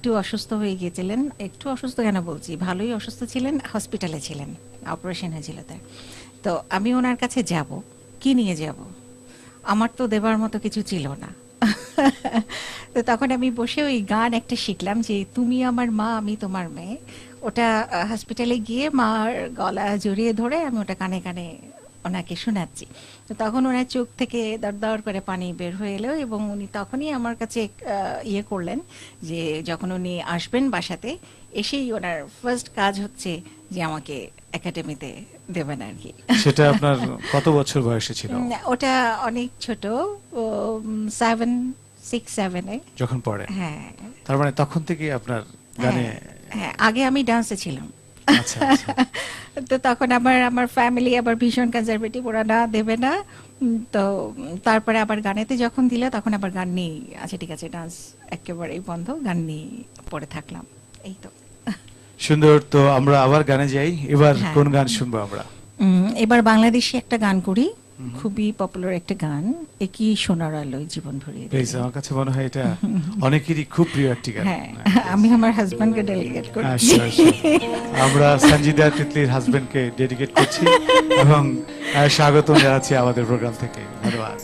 একটু অসুস্থ হয়ে গিয়েছিলেন। একটু অসুস্থ কেন বলছি, ভালোই অসুস্থ ছিলেন, হসপিটালে ছিলেন, অপারেশন হয়েছিল তার। তো আমি ওনার কাছে যাব, কি নিয়ে যাব, আমার তো দেবার মতো কিছু ছিল না। তো তখন আমি বসে ওই গান একটা শিখলাম, যে তুমি আমার মা আমি তোমার মেয়ে। ওটা হসপিটালে গিয়ে মার গলা জড়িয়ে ধরে আমি ওটা কানে কানে ওনাকে শোনাচ্ছি। তো তখন ওনার চোখ থেকে দরদর করে পানি বের হয়ে এলো, এবং উনি তখনই আমার কাছে ইয়ে করলেন যে যখন উনি আসবেন বাসাতে, এসেই ওনার ফার্স্ট কাজ হচ্ছে যে আমাকে একাডেমিতে দেবেন আর কি। সেটা আপনার কত বছর বয়সে ছিল? ওটা অনেক ছোট, 6-7-এ যখন পড়ে? হ্যাঁ। তার মানে তখন থেকে আপনার গানে? হ্যাঁ, আগে আমি ডান্সে ছিলাম। আচ্ছা আচ্ছা। তো তখন আমার ফ্যামিলি আবার ভীষণ কনজারভেটিভ, ওরা না দেবে না। তো তারপরে আবার গানেতে যখন দিল তখন আবার গান নিয়ে, আচ্ছা ঠিক আছে ডান্স একেবারেই বন্ধ, গান নিয়ে পড়ে থাকলাম, এই তো। সুন্দর। তো আমরা আবার গানে যাই। এবার হ্যাঁ। কোন গান শুনবো আমরা? এবার বাংলাদেশি একটা গান করি, খুবই পপুলার একটা গান, একই সোনার আলোয় জীবন ভরিয়ে প্লিজ। দিলে। আমার কাছে মনে হয় এটা অনেকেরই খুব প্রিয় একটি গান। হ্যাঁ, আমি আমার হাজবেন্ডকে ডেলিগেট করছি। Sure, sure. আমরা সঞ্জিদা তিতলির হাজবেন্ডকে ডেডিকেট করছি এবং স্বাগত জানাচ্ছি আমাদের প্রোগ্রাম থেকে। ধন্যবাদ।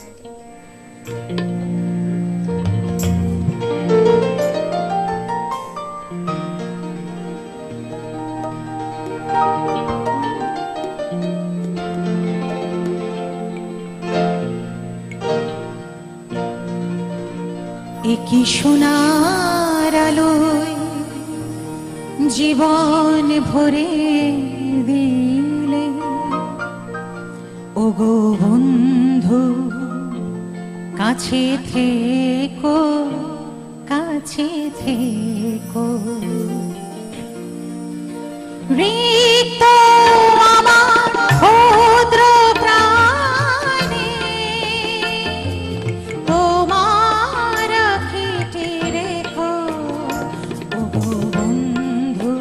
একই সোনার আলোয় জীবন ভরে দিলে, ওগো বন্ধু কাছে থেকো, কাছে থেকো। রিক্ত আমার ক্ষুদ্র প্রাণে তোমার কেটে রেখো, ওগো বন্ধু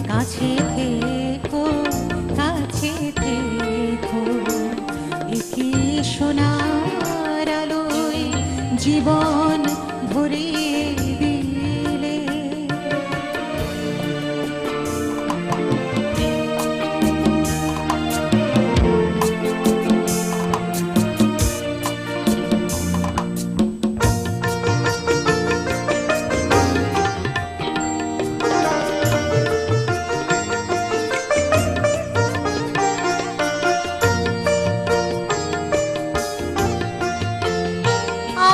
কাছে থেকো, কাছে থেকো। একই সোনার আলোয় জীবন ভরিয়ে দিলে।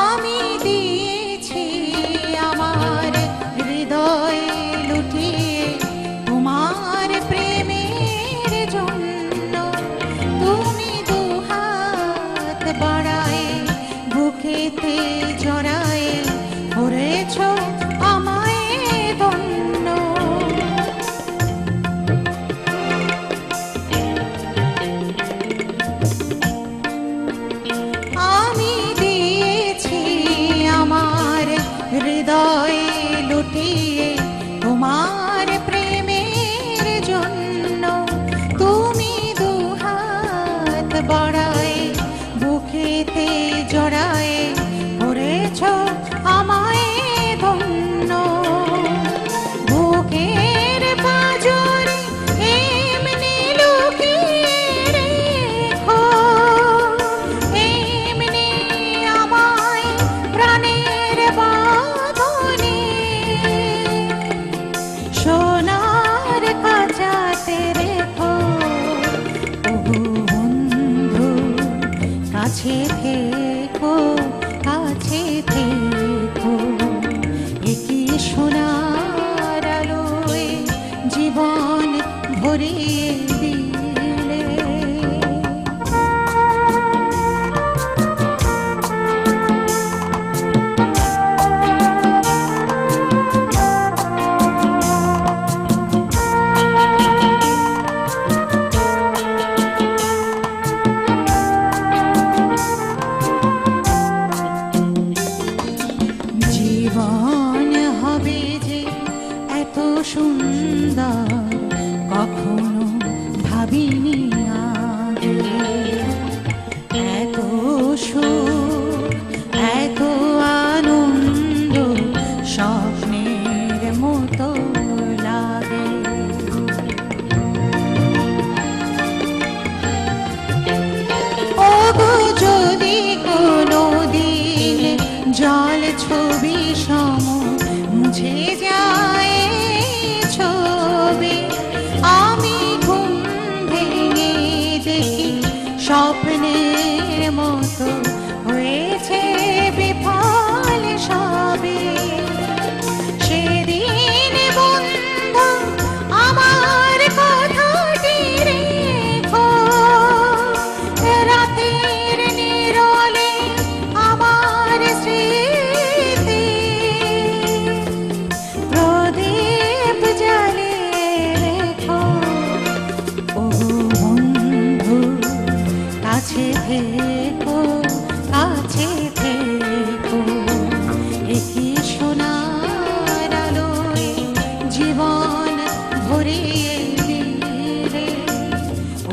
আমি দিয়েছি আমার হৃদয় লুটিয়ে তোমার প্রেমের জন্য, তুমি দুহাত বাড়ায় বুকেতে জড়ায় করেছ আমায় ধন্য। আমি দিয়েছি আমার হৃদয় লুটিয়ে তোমার প্রেমের জন্য, তুমি দুহাত বাড়ায় বুকেতে জড়ায় করেছ আমায় ধন্য। বুকের পাঁজরে এমনি লুকিয়ে রেখো, এমনি আমায় প্রাণের বাঁধনে, সোনার খাঁচাতে রেখো, ওগো বন্ধু কাছে থেকো, কাছে থেকো। একই সোনার আলোয় জীবন ভরিয়ে দিলে। জীবন হবে যে এত সুন্দর, কখনো মুছে যায় ছবি, আমি ঘুম ভেঙে দেখি স্বপ্নের মতো হয়েছে বিফল সবে। সেদিন বন্ধু আমার কথাটি রেখো, রাতের নিরলে আমার স্মৃতি প্রদীপ জ্বালিয়ে রেখো। ও বন্ধু কাছে থেকো, কাছে থেকো, একই সোনার আলোয় জীবন ভরিয়ে দিলে।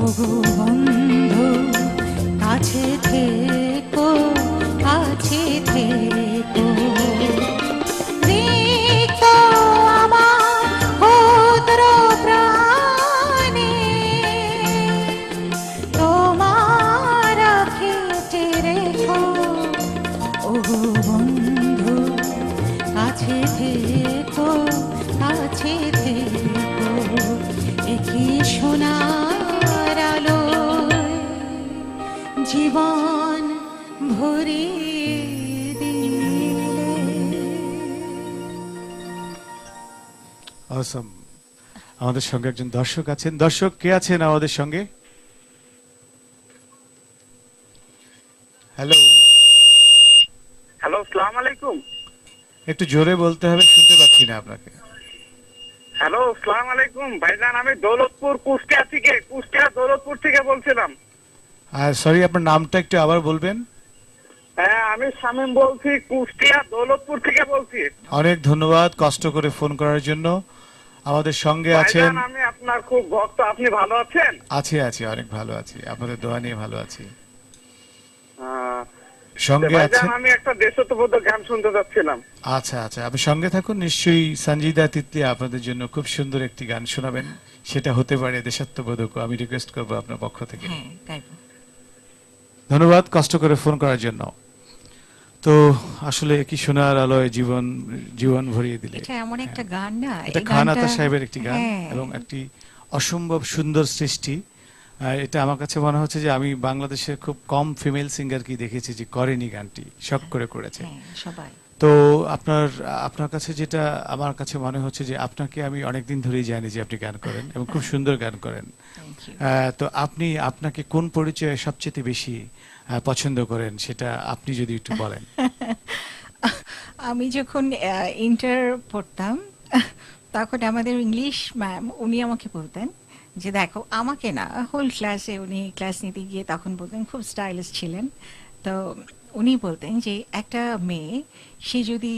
ও বন্ধু কাছে থেকো, কাছে থেকো। রিক্ত আমার ক্ষুদ্র প্রাণে তোমার খেটে রেখো। ও বন্ধু কাছে থেকো, কাছে থেকো, একই সোনার আলোয় জীবন ভরিয়ে দিলে। অসম। আমাদের সঙ্গে একজন দর্শক আছেন। দর্শক কে আছেন আমাদের সঙ্গে? হ্যালো, হ্যালো, আসসালামু আলাইকুম। একটু জোরে বলতে হবে, শুনতে পাচ্ছি না আপনাকে। হ্যালো, আসসালামু আলাইকুম ভাইজান, আমি কুষ্টিয়া দৌলতপুর থেকে বলছিলাম। সরি, আপনার নামটা একটু আবার বলবেন? হ্যাঁ, আমি শামীম বলছি, কুষ্টিয়া দৌলতপুর থেকে বলছি। অনেক ধন্যবাদ কষ্ট করে ফোন করার জন্য। আমাদের সঙ্গে আছেন। ভাইজান, আমি আপনার খুব ভক্ত, আপনি ভালো আছেন? আছি, অনেক ভালো আছি, আপনাদের দোয়া নিয়ে ভালো আছি। আহ, সঙ্গে ভাইজান, আছেন। আমি একটা দেশাত্মবোধক গান শুনতে যাচ্ছিলাম। আচ্ছা, আপনি সঙ্গে থাকুন। নিশ্চয়ই সঞ্জিদা তিতলি আপনাদের জন্য খুব সুন্দর একটি গান শোনাবেন। সেটা হতে পারে দেশাত্মবোধক। আমি রিকোয়েস্ট করবো আপনার পক্ষ থেকে। হ্যাঁ, গাইবো। ধন্যবাদ কষ্ট করে ফোন করার জন্য। তো আসলে কি সোনার আলোয় জীবন ভরিয়ে দিলে। এটা এমন একটা গান না, এটা এই খান গানটা আতা সাহেবের একটি গান হ্যাঁ, এবং একটি অসম্ভব সুন্দর সৃষ্টি। এটা আমার কাছে মনে হচ্ছে যে আমি বাংলাদেশের খুব কম ফিমেল সিঙ্গারকে দেখেছি যে করেনি গানটি, শখ করে করেছে। হ্যাঁ, সবাই। তো আপনার কাছে যেটা আমার কাছে মনে হচ্ছে যে আপনাকে আমি অনেকদিন ধরেই জানি যে আপনি গান করেন এবং খুব সুন্দর গান করেন। Thank you. তো আপনাকে কোন পরিচয়ে সবচেয়ে বেশি পছন্দ করেন সেটা আপনি যদি একটু বলেন। আমি যখন ইন্টার পড়তাম তখন আমাদের ইংলিশ ম্যাম উনি আমাকে বলতেন যে দেখো, আমাকে না, হোল ক্লাসে উনি ক্লাস নিতে গিয়ে তখন বলতেন, খুব স্টাইলিশ ছিলেন। তো উনি বলতেন যে একটা মেয়ে, সে যদি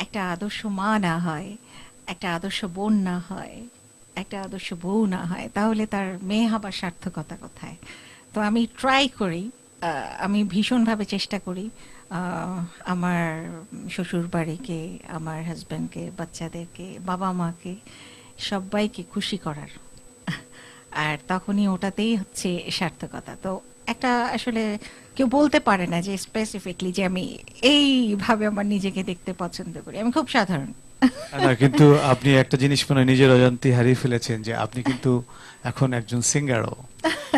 একটা আদর্শ মা না হয়, একটা আদর্শ বোন না হয়, একটা আদর্শ বউ না হয়, তাহলে তার মেয়ে হবার সার্থকতা কোথায়? তো আমি ট্রাই করি, আমি ভীষণভাবে চেষ্টা করি আমার শ্বশুর বাড়িকে, আমার হাজব্যান্ডকে, বাচ্চাদেরকে, বাবা মাকে, সবাইকে খুশি করার। আর তখনই ওটাতেই হচ্ছে সার্থকতা। তো একটা আসলে কেউ বলতে পারে না যে স্পেসিফিকলি যে আমি এইভাবে আমার নিজেকে দেখতে পছন্দ করি, আমি খুব সাধারণ। না, কিন্তু আপনি একটা জিনিস মনে হয় নিজের অজান্তে হারিয়ে ফেলেছেন যে আপনি কিন্তু এখন একজন সিঙ্গারও।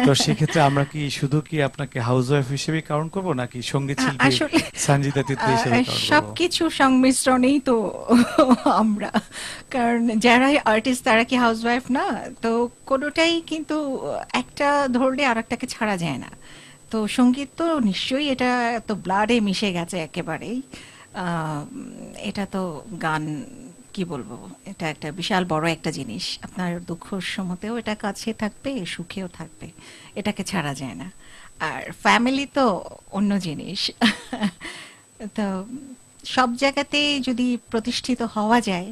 তো সেক্ষেত্রে আমরা কি শুধু কি আপনাকে হাউস ওয়াইফ হিসেবে কাউন্ট করব নাকি সঙ্গীত শিল্পী আসলে সঞ্জিদা তিতলি হিসেবে কাউন্ট করব? সবকিছু সংমিশ্রণেই তো আমরা, কারণ যারা আর্টিস্ট তারা কি হাউসওয়াইফ না? তো কোনোটাই কিন্তু একটা ধরলে আর একটাকে ছাড়া যায় না। তো সঙ্গীত তো নিশ্চয়ই, এটা তো ব্লাডে মিশে গেছে একেবারেই। আহ, এটা তো গান, কি বলবো, এটা একটা বিশাল বড় একটা জিনিস। আপনার দুঃখের সময়তেও এটা কাছে থাকবে, সুখেও থাকবে, এটাকে ছাড়া যায় না। আর ফ্যামিলি তো অন্য জিনিস। তো সব জায়গাতে যদি প্রতিষ্ঠিত হওয়া যায়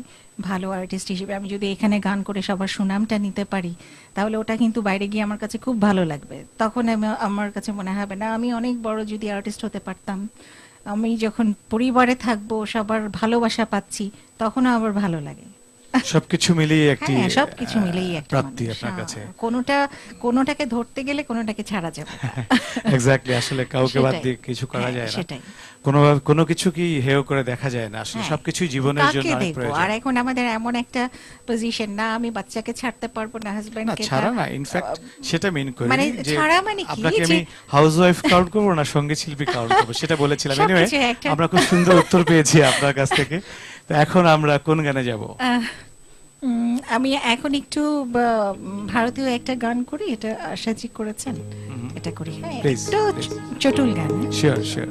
ভালো আর্টিস্ট হিসেবে, আমি যদি এখানে গান করে সবার সুনামটা নিতে পারি, তাহলে ওটা কিন্তু বাইরে গিয়ে আমার কাছে খুব ভালো লাগবে। তখন আমার কাছে মনে হবে না, আমি অনেক বড় যদি আর্টিস্ট হতে পারতাম, আমি যখন পরিবারে থাকবো, সবার ভালোবাসা পাচ্ছি, তখনও আবার ভালো লাগে। সবকিছু মিলিয়ে একটি হ্যাঁ সবকিছু মিলেই একটা প্রাপ্তি মানুষ। আপনার হ্যাঁ, কাছে। কোনোটাকে ধরতে গেলে কোনোটাকে ছাড়া যাবে না। এক্স্যাক্টলি, আসলে কাউকে বাদ সেটাই। দিয়ে কিছু করা হ্যাঁ, যায় না। সেটাই। কোনো কিছু কি হেয় করে দেখা যায় না, আসলে হ্যাঁ, সবকিছুই জীবনের কাকে জন্য অনেক দেখবো? প্রয়োজন। আর এখন আমাদের এমন একটা পজিশন, না আমি বাচ্চাকে ছাড়তে পারবো না, না হাজবেন্ডকে ছাড়া না, ইনফ্যাক্ট সেটা মিন করি মানে যে ছাড়া মানে কি আপনাকে যে আমি হাউস ওয়াইফ কাউন্ট করবো না সঙ্গীত শিল্পী কাউন্ট করবো সেটা বলেছিলাম। এনিওয়ে, সবকিছু একটা- আমরা খুব সুন্দর উত্তর পেয়েছি আপনার কাছ থেকে। তো এখন আমরা কোন গানে যাব? আমি এখন একটু ভারতীয় একটা গান করি, এটা আশাজি করেছেন, এটা করি। হ্যাঁ, Please, একটু please. চটুল গান। হ্যাঁ। Sure sure.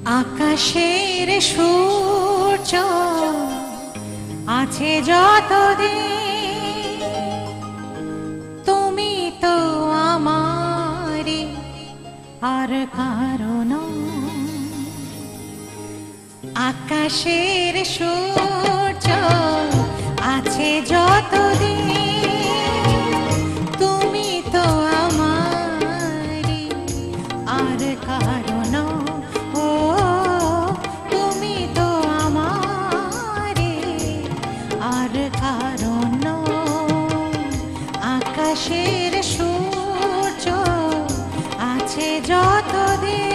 আকাশের সূর্য আছে যতদিন, তুমি তো আমারে আর কারণ। আকাশের সূর্য আছে যতদিন, তুমি তো আমারে আর কারণ। ও তুমি তো আমারে আর কারণ। আকাশের সূর্য আছে যতদিন।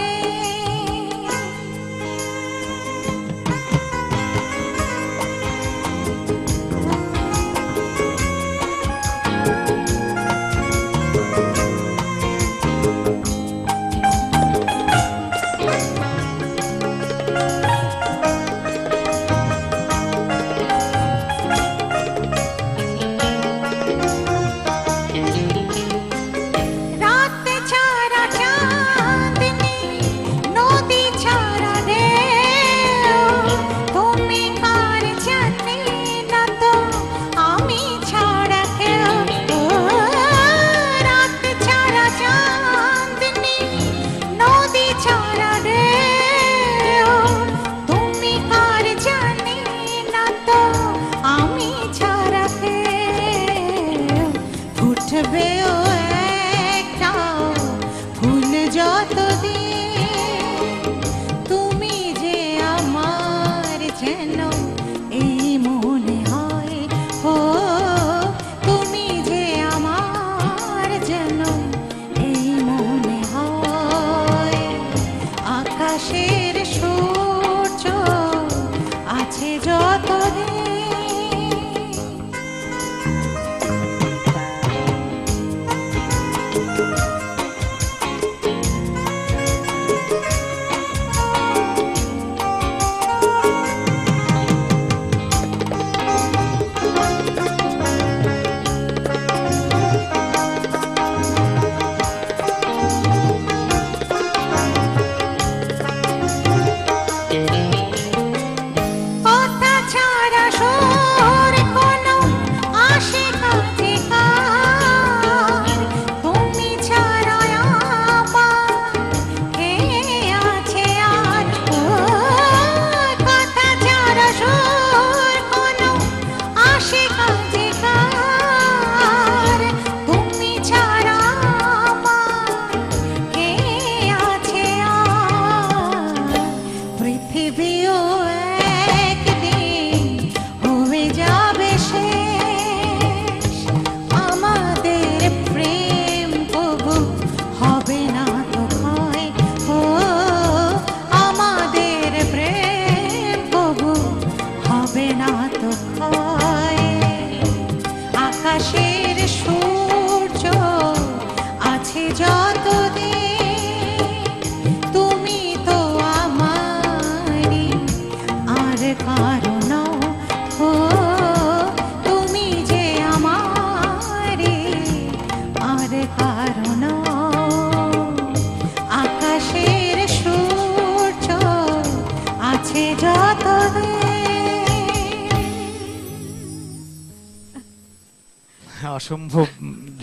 অসম্ভব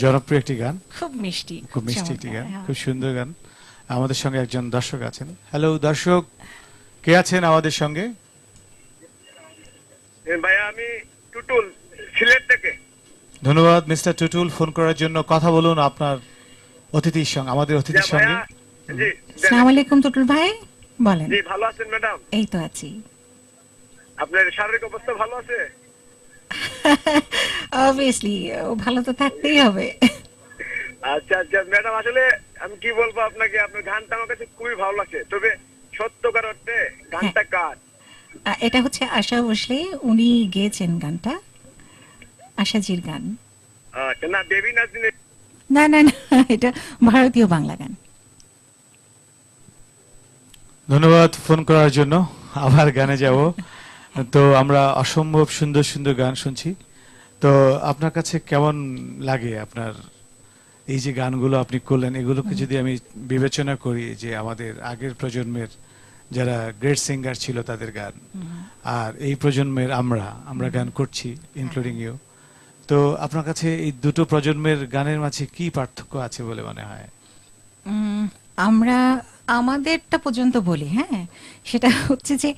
জনপ্রিয় একটি গান, খুব মিষ্টি, খুব মিষ্টি একটি চমৎকার, গান, হ্যাঁ। খুব সুন্দর গান। আমাদের সঙ্গে একজন দর্শক আছেন। হ্যালো দর্শক, কে আছেন আমাদের সঙ্গে? ভাইয়া আমি টুটুল সিলেট থেকে। ধন্যবাদ মিস্টার টুটুল ফোন করার জন্য। কথা বলুন আপনার অতিথির সঙ্গে, আমাদের অতিথির সঙ্গে। জি আসসালামু আলাইকুম টুটুল ভাই, বলেন। জি ভালো আছেন ম্যাডাম? এই তো আছি। আপনার শারীরিক অবস্থা ভালো আছে? অবভিয়াসলি ভালো তো থাকতেই হবে। আচ্ছা আচ্ছা ম্যাডাম, আসলে আমি কি বলবো আপনাকে, আপনার গানটা আমার কাছে খুবই ভালো লাগছে। তবে সত্যকার অর্থে গানটা কার? এটা হচ্ছে আশা ভোসলে, উনি গেয়েছেন গানটা, আশাজির গান। আচ্ছা, না বেবি নাজনীনের? না না না, এটা ভারতীয় বাংলা গান। ধন্যবাদ ফোন করার জন্য। আবার গানে যাব। তো আমরা অসম্ভব সুন্দর সুন্দর গান শুনছি। তো আপনার কাছে কেমন লাগে আপনার এই যে গানগুলো আপনি করলেন, এগুলোকে যদি আমি বিবেচনা করি যে আমাদের আগের প্রজন্মের যারা গ্রেট সিঙ্গার ছিল তাদের গান, আর এই প্রজন্মের আমরা গান করছি, ইনক্লুডিং ইউ, তো আপনার কাছে এই দুটো প্রজন্মের গানের মাঝে কি পার্থক্য আছে বলে মনে হয়? আমরা আমাদেরটা পর্যন্ত বলি, হ্যাঁ, সেটা হচ্ছে যে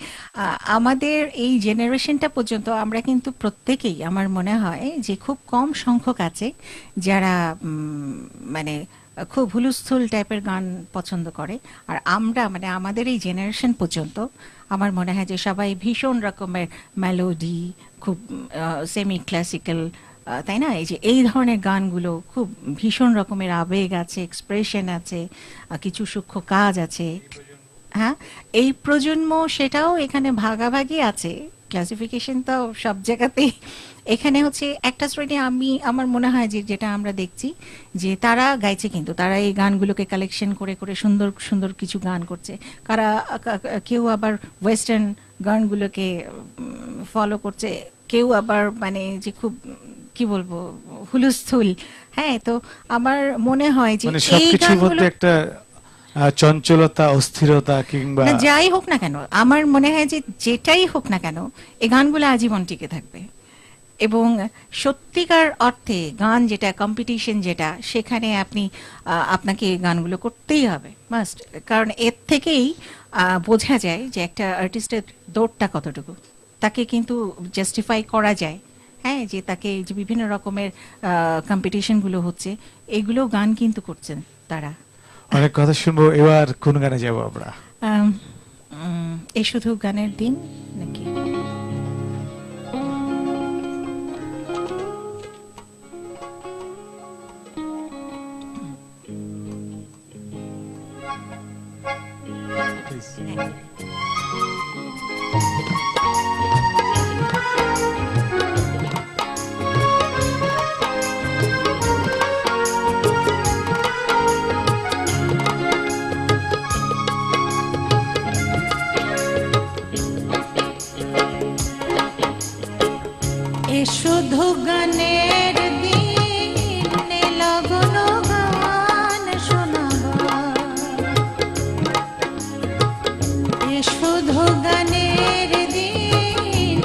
আমাদের এই জেনারেশনটা পর্যন্ত আমরা কিন্তু প্রত্যেকেই, আমার মনে হয় যে খুব কম সংখ্যক আছে যারা মানে খুব হুলস্থুল টাইপের গান পছন্দ করে। আর আমরা মানে আমাদের এই জেনারেশন পর্যন্ত আমার মনে হয় যে সবাই ভীষণ রকমের মেলোডি, খুব সেমি ক্লাসিক্যাল, তাই না, এই যে এই ধরনের গানগুলো খুব ভীষণ রকমের আবেগ আছে, এক্সপ্রেশন আছে, কিছু সূক্ষ্ম কাজ আছে। হ্যাঁ, এই প্রজন্ম সেটাও এখানে ভাগাভাগি আছে, ক্লাসিফিকেশন তো সব জায়গাতেই। এখানে হচ্ছে একটা শ্রেণী, আমার মনে হয় যে যেটা আমরা দেখছি যে তারা গাইছে, কিন্তু তারা এই গানগুলোকে কালেকশন করে করে সুন্দর সুন্দর কিছু গান করছে। কেউ আবার ওয়েস্টার্ন গানগুলোকে ফলো করছে, কেউ আবার মানে যে খুব কি বলবো হুলস্থুল। হ্যাঁ, তো আমার মনে হয় যে মানে এই সবকিছুর গানগুলো মধ্যে একটা চঞ্চলতা, অস্থিরতা কিংবা না, যাই হোক না কেন, আমার মনে হয় যে যেটাই হোক না কেন এই গানগুলো আজীবন টিকে থাকবে। এবং সত্যিকার অর্থে গান যেটা, কম্পিটিশন যেটা, সেখানে আপনাকে এই গানগুলো করতেই হবে মাস্ট। কারণ এর থেকেই বোঝা যায় যে একটা আর্টিস্টের দৌড়টা কতটুকু, তাকে কিন্তু জাস্টিফাই করা যায়। হ্যাঁ, যে তাকে যে বিভিন্ন রকমের কম্পিটিশনগুলো হচ্ছে, এগুলো গান কিন্তু করছেন তারা। অনেক কথা শুনবো। এবার কোন গানে যাব আমরা? এই শুধু গানের দিন নাকি? এ শুধু গানের দিন, লগন গান শোনাবার। এ শুধু গানের দিন,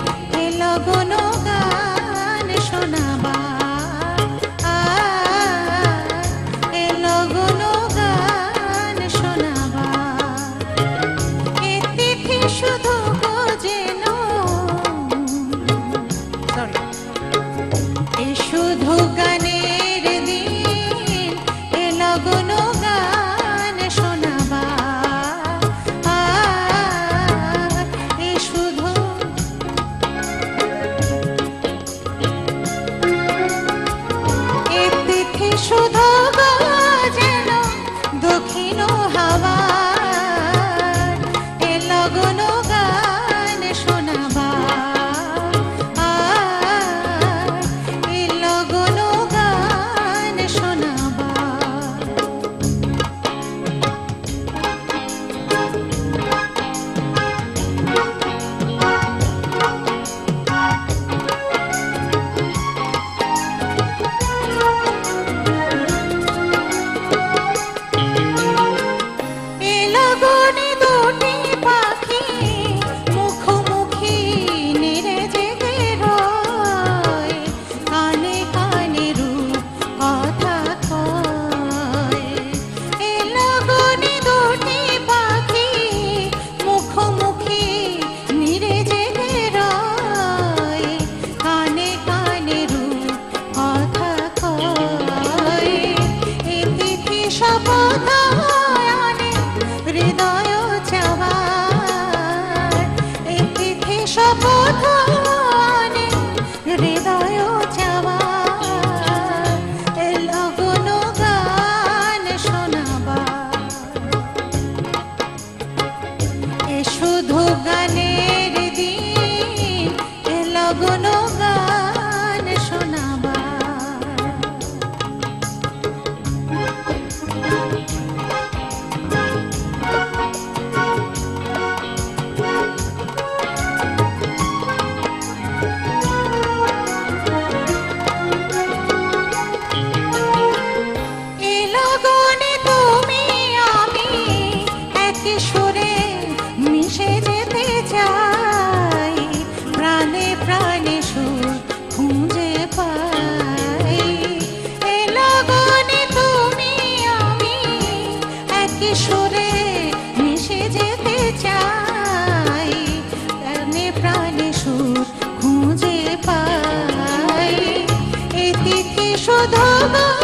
লগন গান শোনাবার। এ লগন গান শোনাবার। এ তিথি শুধু যেন, এ শুধু গানের দিন, এ লগন গান শোনাবার। এ শুধু এ তিথি শুধু যেন দক্ষিণ হাওয়ার। এ লগন গান শোনাবার। এ লগন গো